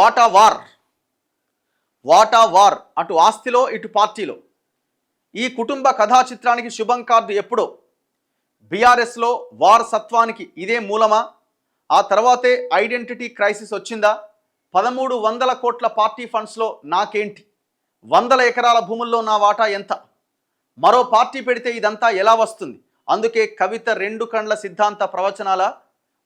వాటా వార్, వాటా వార్, అటు ఆస్తిలో ఇటు పార్టీలో. ఈ కుటుంబ కథా చిత్రానికి శుభం కార్డు ఎప్పుడో. బీఆర్ఎస్లో వార్ సత్వానికి ఇదే మూలమా? ఆ తర్వాతే ఐడెంటిటీ క్రైసిస్ వచ్చిందా? 1300 కోట్ల పార్టీ ఫండ్స్లో నాకేంటి? 100 ఎకరాల భూముల్లో నా వాటా ఎంత? మరో పార్టీ పెడితే ఇదంతా ఎలా వస్తుంది? అందుకే కవిత 2 కండ్ల సిద్ధాంత ప్రవచనాల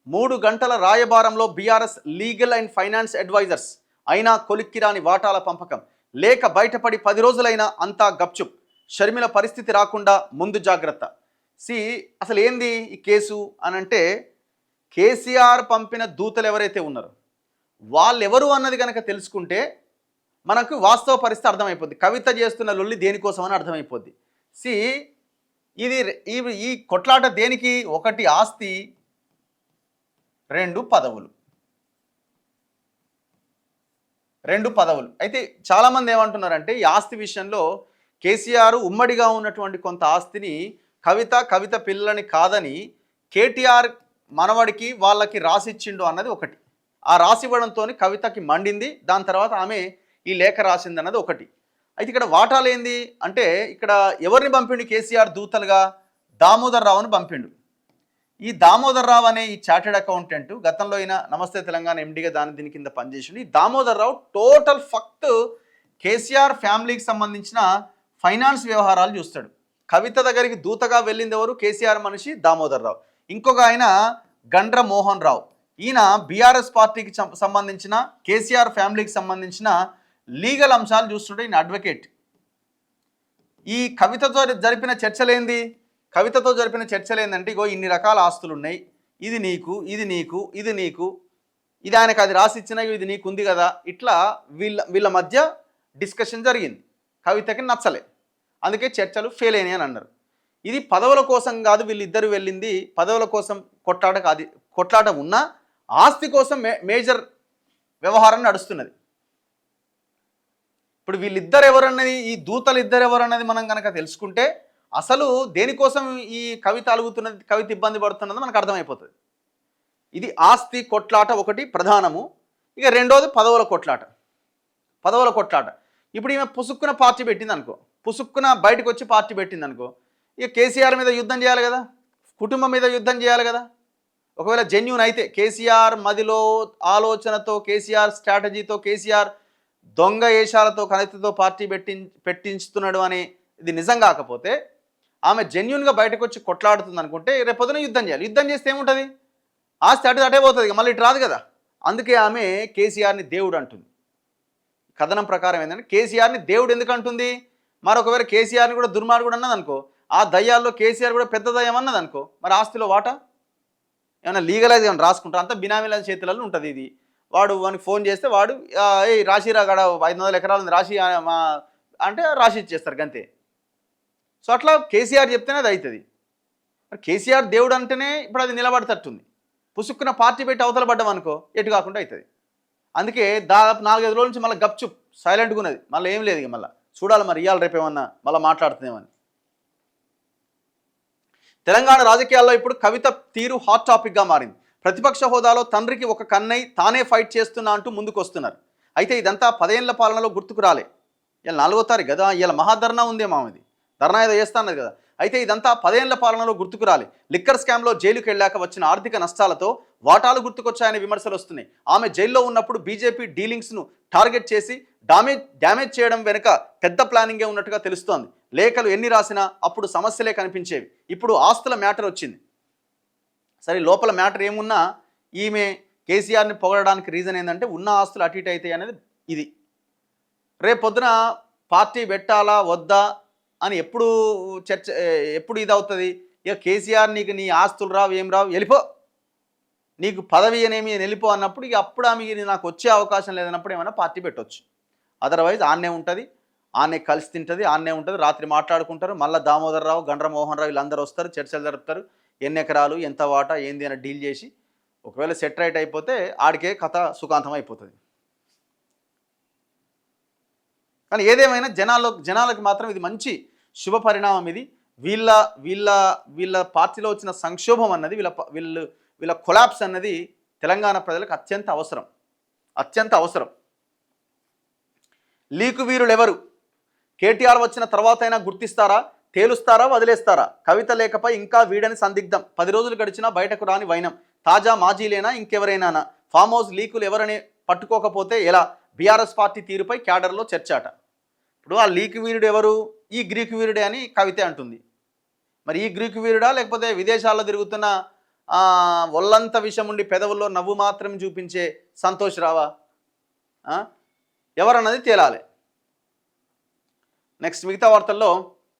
3 గంటల రాయబారంలో BRS legal and finance advisers అయినా కొలిక్కిరాని వాటాల పంపకం, లేక బయటపడి 10 రోజులైనా అంతా గప్చుప్. షర్మిల పరిస్థితి రాకుండా ముందు జాగ్రత్త. అసలు ఏంది ఈ కేసు అనంటే, కేసీఆర్ పంపిన దూతలు ఎవరైతే ఉన్నారో వాళ్ళెవరు అన్నది కనుక తెలుసుకుంటే మనకు వాస్తవ పరిస్థితి అర్థమైపోద్ది. కవిత చేస్తున్న లొల్లి దేనికోసం అని అర్థమైపోద్ది. ఇది ఈ కొట్లాట దేనికి? 1 ఆస్తి, 2 పదవులు. 2 పదవులు. అయితే చాలామంది ఏమంటున్నారంటే, ఈ ఆస్తి విషయంలో కేసీఆర్ ఉమ్మడిగా ఉన్నటువంటి కొంత ఆస్తిని కవిత పిల్లలని కాదని కేటీఆర్ మనవడికి వాళ్ళకి రాసిచ్చిండు అన్నది ఒకటి. ఆ రాసివ్వడంతో కవితకి మండింది. దాని తర్వాత ఆమె ఈ లేఖ రాసింది అన్నది ఒకటి. అయితే ఇక్కడ వాటాలు ఏంది అంటే, ఇక్కడ ఎవరిని పంపిండు కేసీఆర్ దూతలుగా? దామోదర్ రావుని పంపిండు. ఈ దామోదర్ రావు అనే ఈ చార్టెడ్ అకౌంటెంట్ గతంలో అయినా నమస్తే తెలంగాణ ఎండీగా దీని కింద పనిచేసిండు. ఈ దామోదర్ రావు టోటల్ ఫక్త్ కేసీఆర్ ఫ్యామిలీకి సంబంధించిన ఫైనాన్స్ వ్యవహారాలు చూస్తాడు. కవిత దగ్గరికి దూతగా వెళ్ళింది ఎవరు? కేసీఆర్ మనిషి దామోదర్ రావు. ఇంకొక ఆయన గండ్ర మోహన్ రావు. ఈయన బీఆర్ఎస్ పార్టీకి సంబంధించిన, కేసీఆర్ ఫ్యామిలీకి సంబంధించిన లీగల్ అంశాలు చూస్తుంటే ఈయన అడ్వకేట్. ఈ కవితతో జరిపిన చర్చలేంది? కవితతో జరిపిన చర్చలు ఏంటంటే, ఇగో ఇన్ని రకాల ఆస్తులు ఉన్నాయి, ఇది నీకు, ఇది నీకు, ఇది నీకు, ఇది ఆయనకు అది రాసిచ్చినా ఇది నీకు ఉంది కదా. ఇట్లా వీళ్ళ మధ్య డిస్కషన్ జరిగింది. కవితకి నచ్చలే, అందుకే చర్చలు ఫెయిల్ అయినాయి అని అన్నారు. ఇది పదవుల కోసం కాదు, వీళ్ళిద్దరు వెళ్ళింది పదవుల కోసం కొట్లాట కాదు. కొట్లాట ఉన్నా ఆస్తి కోసం మేజర్ వ్యవహారం నడుస్తున్నది. ఇప్పుడు వీళ్ళిద్దరు ఎవరన్నది, ఈ దూతలు ఇద్దరు ఎవరన్నది మనం కనుక తెలుసుకుంటే అసలు దేనికోసం ఈ కవిత అలుగుతున్నది, కవిత ఇబ్బంది పడుతున్నది మనకు అర్థమైపోతుంది. ఇది ఆస్తి కొట్లాట ఒకటి ప్రధానము. ఇక రెండోది పదవుల కొట్లాట. పదవుల కొట్లాట ఇప్పుడు ఈమె పుసుక్కున పార్టీ పెట్టింది అనుకో, పుసుక్కున బయటకు వచ్చి పార్టీ పెట్టింది అనుకో, ఇక కేసీఆర్ మీద యుద్ధం చేయాలి కదా, కుటుంబం మీద యుద్ధం చేయాలి కదా. ఒకవేళ జెన్యూన్ అయితే, కేసీఆర్ మదిలో ఆలోచనతో, కేసీఆర్ స్ట్రాటజీతో, కేసీఆర్ దొంగ ఏషాలతో కవితతో పార్టీ పెట్టించుతున్నాడు అని ఇది నిజం కాకపోతే, ఆమె జెన్యూన్గా బయటకు వచ్చి కొట్లాడుతుంది అనుకుంటే రేపొద్దున యుద్ధం చేయాలి. యుద్ధం చేస్తే ఏముంటుంది? ఆస్తి అటే పోతుంది, మళ్ళీ ఇటు రాదు కదా. అందుకే ఆమె కేసీఆర్ని దేవుడు అంటుంది. కథనం ప్రకారం ఏంటంటే, కేసీఆర్ని దేవుడు ఎందుకు అంటుంది? మరొకవేళ కేసీఆర్ని కూడా దుర్మార్గుడు అన్నది అనుకో, ఆ దయ్యాల్లో కేసీఆర్ కూడా పెద్ద దయ్యం అన్నది అనుకో, మరి ఆస్తిలో వాటా ఏమైనా లీగలైజ్ ఏమైనా రాసుకుంటారు? అంతా బినామీల చేతులలో ఉంటుంది. ఇది వానికి ఫోన్ చేస్తే వాడు రాసిరా గడ 500 ఎకరాలు రాసి అంటే రాసి ఇచ్చేస్తారు అంతే. సో అట్లా కేసీఆర్ చెప్తేనే అది అవుతుంది. మరి కేసీఆర్ దేవుడు అంటేనే ఇప్పుడు అది నిలబడతట్టుంది. పుసుక్కున పార్టీ పెట్టి అవతల పడ్డం అనుకో ఎటు కాకుండా అవుతుంది. అందుకే దాదాపు 4-5 రోజుల నుంచి మళ్ళీ గప్చుప్ సైలెంట్గా ఉన్నది. మళ్ళీ ఏం లేదు. ఇక మళ్ళీ చూడాలి మరి ఇవాళ రేపేమన్నా మళ్ళీ మాట్లాడుతుందేమని. తెలంగాణ రాజకీయాల్లో ఇప్పుడు కవిత తీరు హాట్ టాపిక్గా మారింది. ప్రతిపక్ష హోదాలో తండ్రికి ఒక కన్నై తానే ఫైట్ చేస్తున్నా అంటూ ముందుకు వస్తున్నారు. అయితే ఇదంతా 10 ఏళ్ల పాలనలో గుర్తుకు రాలే. ఇలా 4వ తారీఖు కదా, ఇలా మహాధర్నా ఉందేమో, ఇది ధర్నా ఏదో చేస్తా అన్నది కదా. అయితే ఇదంతా 10 ఏళ్ల పాలనలో గుర్తుకు రాలే. లిక్కర్ స్కామ్లో జైలుకు వెళ్ళాక వచ్చిన ఆర్థిక నష్టాలతో వాటాలు గుర్తుకొచ్చాయనే విమర్శలు వస్తున్నాయి. ఆమె జైల్లో ఉన్నప్పుడు బీజేపీ డీలింగ్స్ను టార్గెట్ చేసి డ్యామేజ్ చేయడం వెనుక పెద్ద ప్లానింగే ఉన్నట్టుగా తెలుస్తోంది. లేఖలు ఎన్ని రాసినా అప్పుడు సమస్యలే కనిపించేవి. ఇప్పుడు ఆస్తుల మ్యాటర్ వచ్చింది. సరే, లోపల మ్యాటర్ ఏమున్నా ఈమె కేసీఆర్ని పొగడడానికి రీజన్ ఏంటంటే, ఉన్న ఆస్తులు అటు ఇటు అవుతాయి అనేది. ఇది రేపు పొద్దున పార్టీ పెట్టాలా వద్దా అని ఎప్పుడు ఇది అవుతుంది? ఇక కేసీఆర్ నీకు నీ ఆస్తులు రావు, ఏం రావు, వెళ్ళిపో, నీకు పదవి అనేమి వెళ్ళిపో అన్నప్పుడు, ఇక అప్పుడు ఆమె నాకు వచ్చే అవకాశం లేదన్నప్పుడు ఏమైనా పార్టీ పెట్టవచ్చు. అదర్వైజ్ ఆన్నే ఉంటుంది, ఆన్నే కలిసి తింటుంది, ఆన్నే ఉంటుంది. రాత్రి మాట్లాడుకుంటారు. మళ్ళీ దామోదర్ రావు, గండ్ర మోహన్ రావు వీళ్ళందరూ వస్తారు, చర్చలు జరుపుతారు. ఎన్ని ఎకరాలు, ఎంత వాటా, ఏంది అని డీల్ చేసి ఒకవేళ సెట్ రైట్ అయిపోతే ఆడికే కథ సుఖాంతం అయిపోతుంది. కానీ ఏదేమైనా జనాలకు మాత్రం ఇది మంచి శుభ పరిణామం. ఇది వీళ్ళ పార్టీలో వచ్చిన సంక్షోభం అన్నది, వీళ్ళ కొలాప్స్ అన్నది తెలంగాణ ప్రజలకు అత్యంత అవసరం. లీకు వీరులు ఎవరు? కేటీఆర్ వచ్చిన తర్వాతైనా గుర్తిస్తారా, తేలుస్తారా, వదిలేస్తారా? కవిత లేఖపై ఇంకా వీడని సందిగ్ధం. 10 రోజులు గడిచినా బయటకు రాని వైనం. తాజా మాజీలేనా ఇంకెవరైనా? ఫామ్ హౌస్ లీకులు ఎవరని పట్టుకోకపోతే ఎలా? బీఆర్ఎస్ పార్టీ తీరుపై క్యాడర్లో చర్చాట. ఇప్పుడు ఆ లీకు వీరుడు ఎవరు? ఈ గ్రీకు వీరుడే అని కవితే అంటుంది. మరి ఈ గ్రీకు వీరుడా, లేకపోతే విదేశాల్లో తిరుగుతున్న ఒళ్ళంత విషం ఉండి పెదవుల్లో నవ్వు మాత్రం చూపించే సంతోష్ రావా? ఎవరన్నది తేలాలి. నెక్స్ట్ మిగతా వార్తల్లో